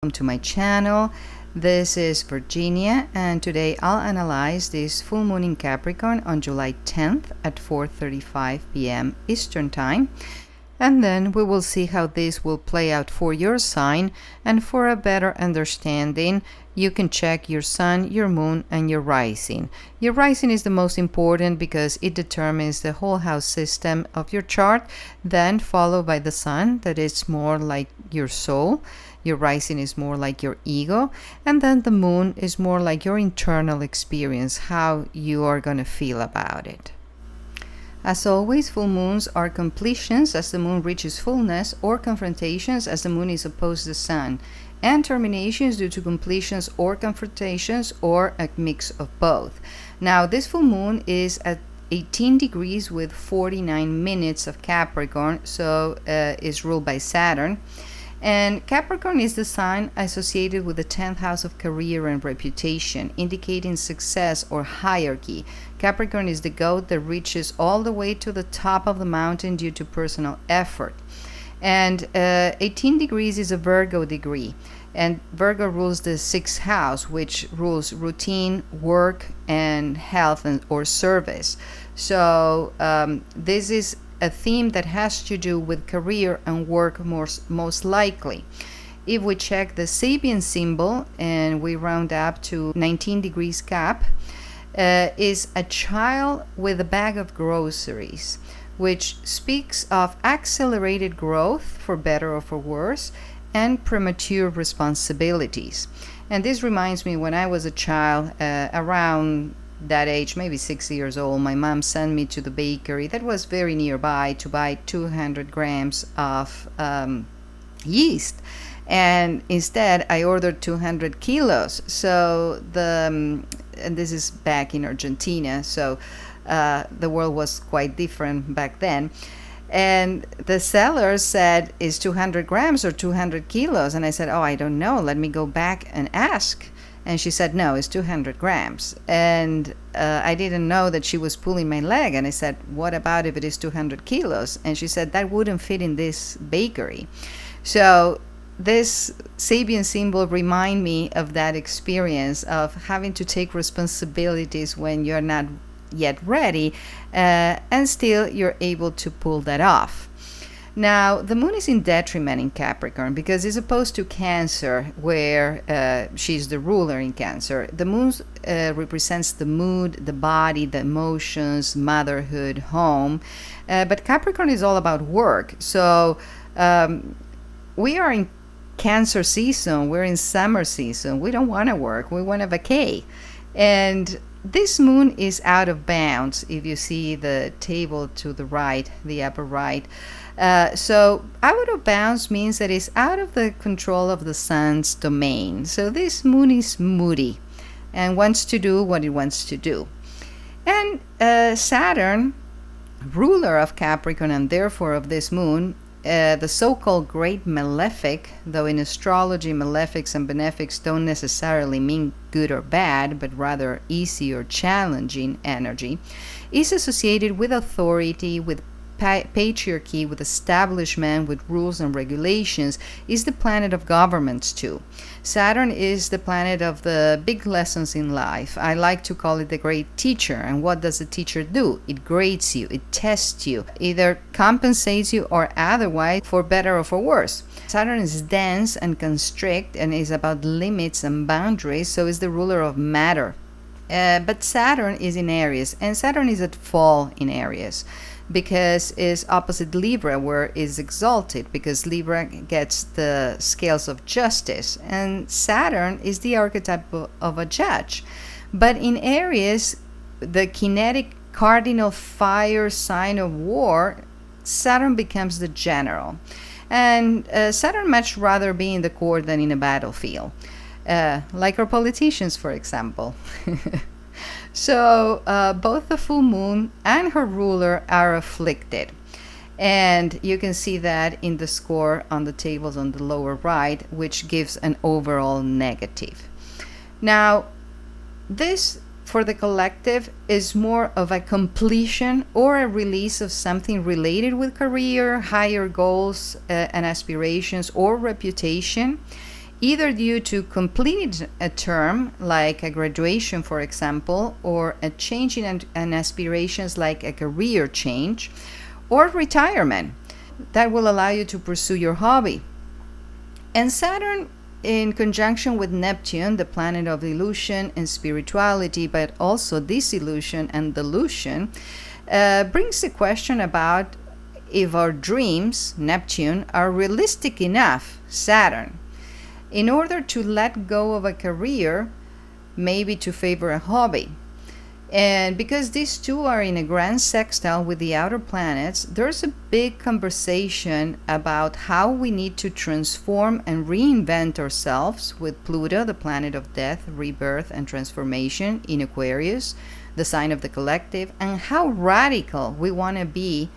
welcome to my channel. This is Virginia, and today I'll analyze this full moon in Capricorn on July 10th at 4:35 p.m. Eastern Time. And then we will see how this will play out for your sign, and for a better understanding, you can check your sun, your moon, and your rising. Your rising is the most important because it determines the whole house system of your chart, then followed by the sun, that is more like your soul. Your rising is more like your ego, and then the moon is more like your internal experience, how you are going to feel about it. As always, full moons are completions as the moon reaches fullness, or confrontations as the moon is opposed to the sun, and terminations due to completions or confrontations, or a mix of both. Now, this full moon is at 18 degrees with 49 minutes of Capricorn, so is ruled by Saturn. And Capricorn is the sign associated with the 10th house of career and reputation, indicating success or hierarchy. Capricorn is the goat that reaches all the way to the top of the mountain due to personal effort. And 18 degrees is a Virgo degree. And Virgo rules the 6th house, which rules routine, work, and health or service. So this is a theme that has to do with career and work most likely. If we check the Sabian symbol and we round up to 19 degrees Cap, is a child with a bag of groceries, which speaks of accelerated growth, for better or for worse, and premature responsibilities. And this reminds me, when I was a child, around that age, maybe 6 years old, my mom sent me to the bakery that was very nearby to buy 200 grams of yeast, and instead I ordered 200 kilos. So and this is back in Argentina, so the world was quite different back then. And the seller said, is 200 grams or 200 kilos? And I said, oh, I don't know, let me go back and ask. And she said, no, it's 200 grams. And I didn't know that she was pulling my leg. And I said, what about if it is 200 kilos? And she said, that wouldn't fit in this bakery. So this Sabian symbol remind me of that experience of having to take responsibilities when you're not yet ready, and still you're able to pull that off. Now, the moon is in detriment in Capricorn because it's opposed to Cancer, where she's the ruler in Cancer. The moon represents the mood, the body, the emotions, motherhood, home. But Capricorn is all about work. So we are in Cancer season. We're in summer season. We don't want to work. We want to vacay. And this moon is out of bounds if you see the table to the right, the upper right. So out of bounds means that it's out of the control of the sun's domain. So this moon is moody and wants to do what it wants to do. And Saturn, ruler of Capricorn and therefore of this moon, the so-called great malefic, though in astrology malefics and benefics don't necessarily mean good or bad, but rather easy or challenging energy, is associated with authority, with patriarchy, with establishment, with rules and regulations, is the planet of governments too. Saturn is the planet of the big lessons in life. I like to call it the great teacher. And what does the teacher do? It grades you, it tests you, either compensates you or otherwise, for better or for worse. Saturn is dense and constrict and is about limits and boundaries, so is the ruler of matter. But Saturn is in Aries, and Saturn is at fall in Aries, because it's opposite Libra, where it's exalted, because Libra gets the scales of justice, and Saturn is the archetype of a judge. But in Aries, the kinetic cardinal fire sign of war, Saturn becomes the general. And Saturn much rather be in the court than in a battlefield, like our politicians, for example. So both the full moon and her ruler are afflicted. And you can see that in the score on the tables on the lower right, which gives an overall negative. Now, this for the collective is more of a completion or a release of something related with career, higher goals and aspirations, or reputation. either due to completing a term, like a graduation, for example, or a change in an aspirations, like a career change, or retirement. That will allow you to pursue your hobby. And Saturn, in conjunction with Neptune, the planet of illusion and spirituality, but also disillusion and delusion, brings the question about if our dreams, Neptune, are realistic enough, Saturn, in order to let go of a career, maybe to favor a hobby. And because these two are in a grand sextile with the outer planets, there's a big conversation about how we need to transform and reinvent ourselves with Pluto, the planet of death, rebirth, and transformation in Aquarius, the sign of the collective, and how radical we want to be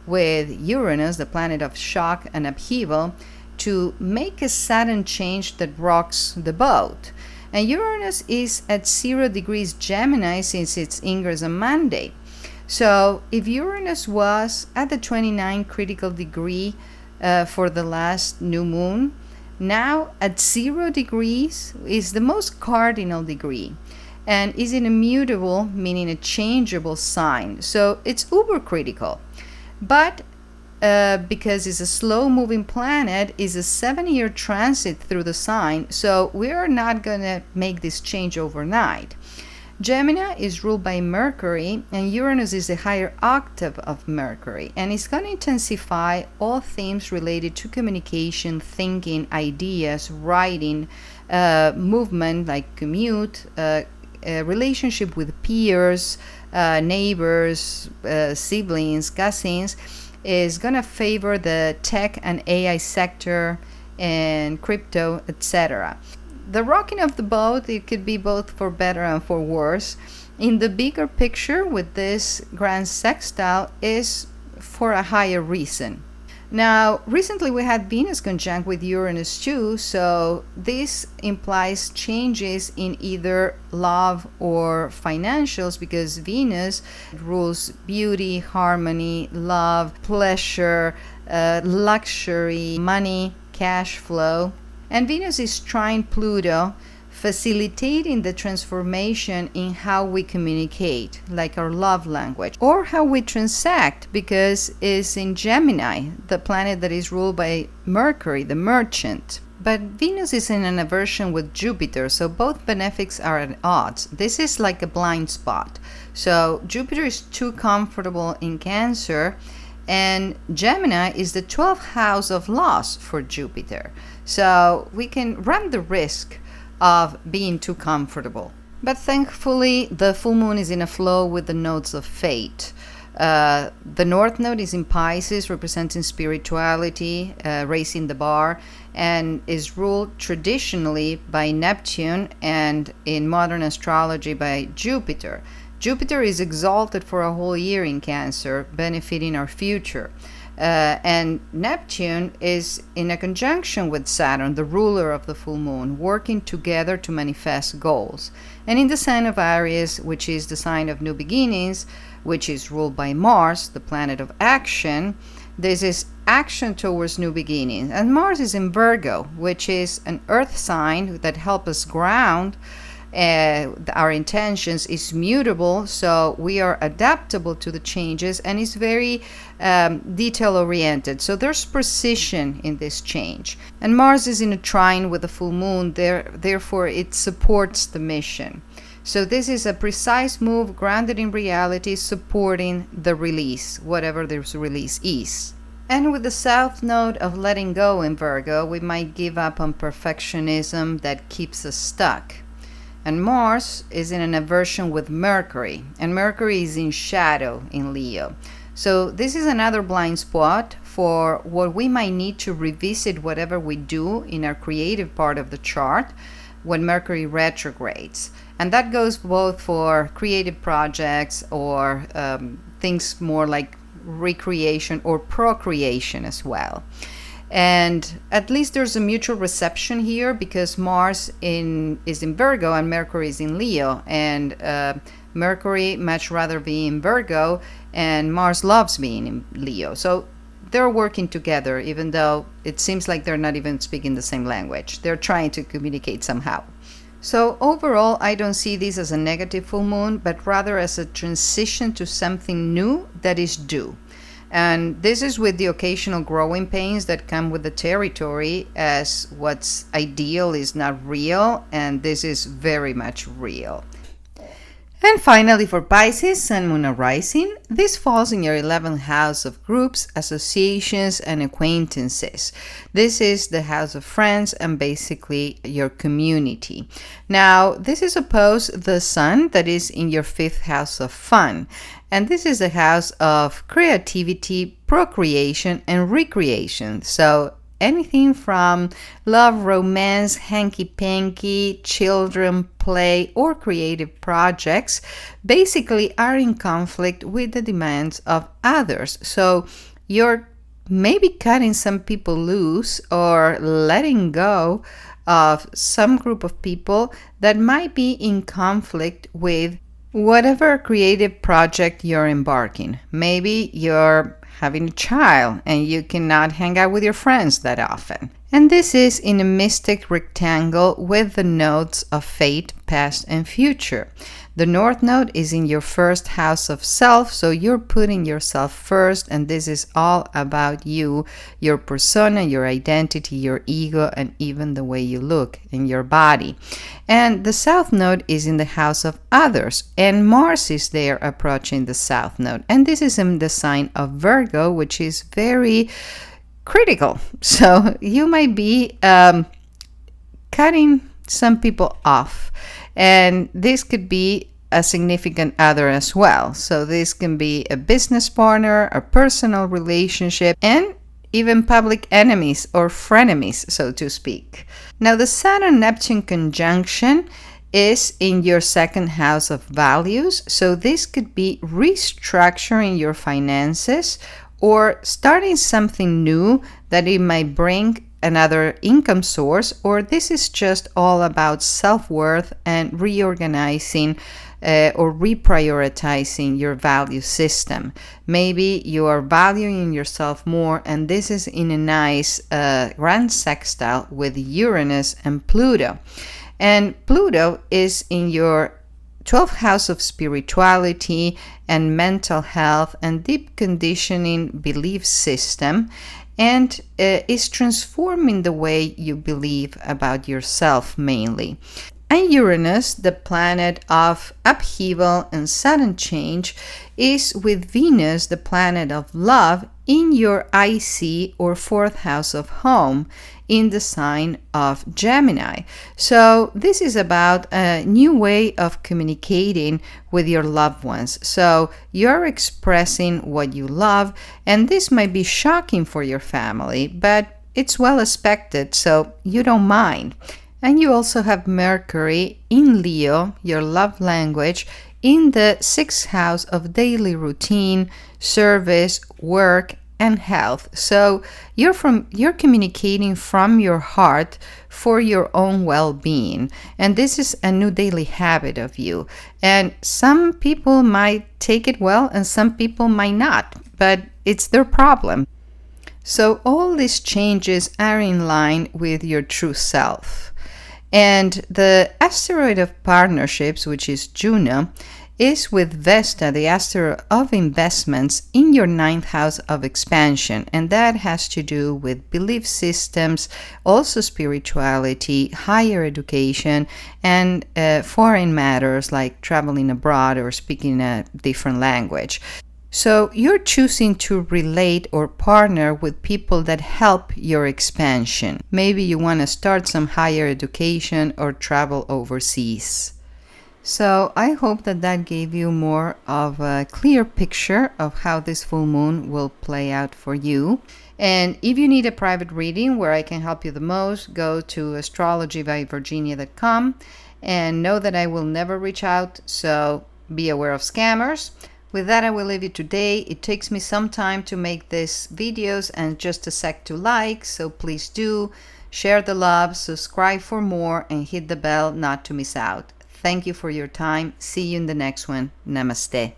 with Uranus, the planet of shock and upheaval, to make a sudden change that rocks the boat. And Uranus is at 0 degrees Gemini since its ingress on Monday. So if Uranus was at the 29 critical degree for the last new moon, now at 0 degrees is the most cardinal degree and is an immutable, meaning a changeable sign. So it's uber critical. But because it's a slow-moving planet, is a 7-year transit through the sign, so we are not going to make this change overnight. Gemini is ruled by Mercury, and Uranus is a higher octave of Mercury, and it's going to intensify all themes related to communication, thinking, ideas, writing, movement like commute, relationship with peers, neighbors, siblings, cousins, is going to favor the tech and AI sector and crypto, etc. The rocking of the boat, it could be both for better and for worse. In the bigger picture with this grand sextile is for a higher reason. Now, recently we had Venus conjunct with Uranus too, so this implies changes in either love or financials, because Venus rules beauty, harmony, love, pleasure, luxury, money, cash flow. And Venus is trine Pluto, facilitating the transformation in how we communicate, like our love language, or how we transact, because it's in Gemini, the planet that is ruled by Mercury, the merchant. But Venus is in an aversion with Jupiter, so both benefics are at odds. This is like a blind spot. So Jupiter is too comfortable in Cancer, and Gemini is the 12th house of loss for Jupiter. So we can run the risk of being too comfortable. But thankfully, the full moon is in a flow with the nodes of fate. The North Node is in Pisces, representing spirituality, raising the bar, and is ruled traditionally by Neptune and in modern astrology by Jupiter. Jupiter is exalted for a whole year in Cancer, benefiting our future. And Neptune is in a conjunction with Saturn, the ruler of the full moon, working together to manifest goals. And in the sign of Aries, which is the sign of new beginnings, which is ruled by Mars, the planet of action, this is action towards new beginnings. And Mars is in Virgo, which is an earth sign that helps us ground. Our intentions is mutable, so we are adaptable to the changes, and is very detail oriented, so there's precision in this change. And Mars is in a trine with the full moon, therefore it supports the mission. So this is a precise move grounded in reality, supporting the release, whatever this release is. And with the south node of letting go in Virgo, we might give up on perfectionism that keeps us stuck. And Mars is in an aversion with Mercury, and Mercury is in shadow in Leo. So this is another blind spot for what we might need to revisit whatever we do in our creative part of the chart when Mercury retrogrades. And that goes both for creative projects or things more like recreation or procreation as well. And at least there's a mutual reception here, because Mars is in Virgo and Mercury is in Leo, and Mercury much rather be in Virgo, and Mars loves being in Leo. So they're working together, even though it seems like they're not even speaking the same language. They're trying to communicate somehow. So overall, I don't see this as a negative full moon, but rather as a transition to something new that is due. And this is with the occasional growing pains that come with the territory, as what's ideal is not real, and this is very much real. And finally, for Pisces, Sun, Moon, or Rising, this falls in your 11th house of groups, associations, and acquaintances. This is the house of friends and basically your community. Now, this is opposed the Sun that is in your 5th house of fun. And this is the house of creativity, procreation, and recreation. So anything from love, romance, hanky-panky, children, play, or creative projects basically are in conflict with the demands of others. So you're maybe cutting some people loose or letting go of some group of people that might be in conflict with whatever creative project you're embarking. Maybe you're having a child and you cannot hang out with your friends that often. And this is in a mystic rectangle with the nodes of fate, past, and future. The North Node is in your 1st house of self, so you're putting yourself first, and this is all about you, your persona, your identity, your ego, and even the way you look in your body. And the South Node is in the house of others, and Mars is there approaching the South Node. And this is in the sign of Virgo, which is very critical. So you might be cutting some people off, and this could be a significant other as well. So this can be a business partner, a personal relationship, and even public enemies or frenemies, so to speak. Now, the Saturn-Neptune conjunction is in your 2nd house of values. So this could be restructuring your finances or starting something new that it might bring another income source, or this is just all about self-worth and reorganizing or reprioritizing your value system. Maybe you are valuing yourself more, and this is in a nice grand sextile with Uranus and Pluto. And Pluto is in your 12th house of spirituality and mental health and deep conditioning belief system, and is transforming the way you believe about yourself mainly. And Uranus, the planet of upheaval and sudden change, is with Venus, the planet of love, in your IC or 4th house of home in the sign of Gemini. So this is about a new way of communicating with your loved ones. So you're expressing what you love, and this might be shocking for your family, but it's well expected, so you don't mind. And you also have Mercury in Leo, your love language, in the 6th house of daily routine, service, work, and health. So you're communicating from your heart for your own well-being. And this is a new daily habit of you. And some people might take it well and some people might not, but it's their problem. So all these changes are in line with your true self. And the asteroid of partnerships, which is Juno, is with Vesta, the asteroid of investments, in your 9th house of expansion. And that has to do with belief systems, also spirituality, higher education, and foreign matters like traveling abroad or speaking a different language. So you're choosing to relate or partner with people that help your expansion. Maybe you want to start some higher education or travel overseas. So I hope that gave you more of a clear picture of how this full moon will play out for you. And if you need a private reading where I can help you the most, go to astrologybyvirginia.com and know that I will never reach out, so be aware of scammers. With that, I will leave you today. It takes me some time to make these videos and just a sec to like, so please do share the love, subscribe for more, and hit the bell not to miss out. Thank you for your time. See you in the next one. Namaste.